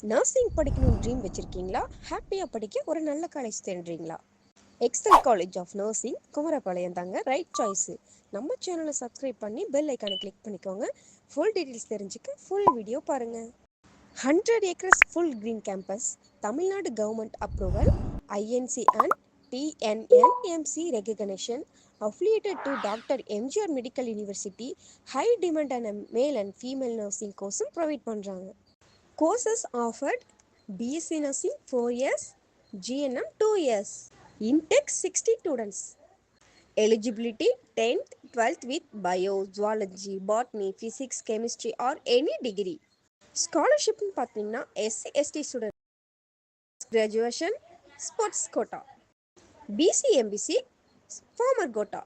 Nursing படிக்கணும்னு dream வச்சுருக்கீங்களா? ஹாப்பியாக படிக்க ஒரு நல்ல காலேஜ் தேடுறீங்களா? Excel college of nursing Kumarapalayam தாங்க ரைட் சாய்ஸு. நம்ம சேனலை சப்ஸ்கிரைப் பண்ணி பெல் ஐக்கானை கிளிக் பண்ணிக்கோங்க. ஃபுல் டீட்டெயில்ஸ் தெரிஞ்சுக்க ஃபுல் வீடியோ பாருங்கள். 100 acres full green campus, Tamil Nadu government approval, INC and TNNMC recognition, affiliated to Dr. MGR Medical University, high demand and male and female nursing course provide பண்ணுறாங்க. Courses offered: BSc Nursing 4 years, GNM 2 years. Intake 60 students. Eligibility 10th, 12th with Bio, Zoology, Botany, Physics, Chemistry or any degree. Scholarship பார்த்தீங்கன்னா SC ST students, graduation, sports quota, BC MBC, former quota,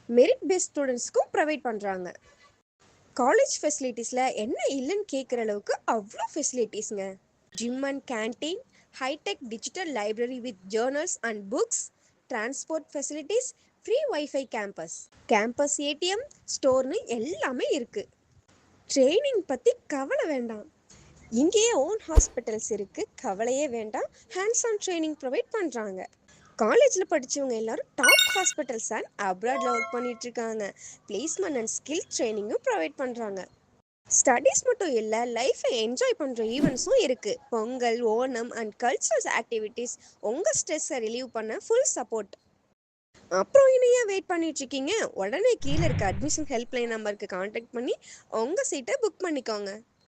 merit based ஸ்டூடெண்ட்ஸ்க்கும் provide பண்ணுறாங்க. College ஃபெசிலிட்டிஸில் என்ன இல்லைன்னு கேட்குற அளவுக்கு அவ்வளோ ஃபெசிலிட்டிஸுங்க. Gym and canteen, hi tech digital library with journals and books, transport facilities, free wifi campus ATM, ஸ்டோர்னு எல்லாமே இருக்குது. ட்ரைனிங் பற்றி கவலை வேண்டாம், இங்கேயே ஓன் ஹாஸ்பிட்டல்ஸ் இருக்குது, கவலையே வேண்டாம். ஹேண்ட்ஸ் ஆன் ட்ரைனிங் ப்ரொவைட் பண்ணுறாங்க. காலேஜில் படித்தவங்க எல்லாரும் டாப் ஹாஸ்பிட்டல்ஸ் அண்ட் அப்ராடில் ஒர்க் பண்ணிகிட்ருக்காங்க. பிளேஸ்மெண்ட் அண்ட் ஸ்கில் ட்ரைனிங்கும் ப்ரொவைட் பண்ணுறாங்க. ஸ்டடீஸ் மட்டும் இல்லை, லைஃப்பை என்ஜாய் பண்ணுற ஈவெண்ட்ஸும் இருக்குது. Pongal, Onam and culturals activities உங்கள் ஸ்ட்ரெஸ்ஸை ரிலீவ் பண்ண ஃபுல் சப்போர்ட். அப்புறம் இனியே வெயிட் பண்ணிகிட்ருக்கீங்க? உடனே கீழே இருக்க அட்மிஷன் ஹெல்ப்லைன் நம்பருக்கு கான்டாக்ட் பண்ணி உங்கள் சீட்டை புக் பண்ணிக்கோங்க.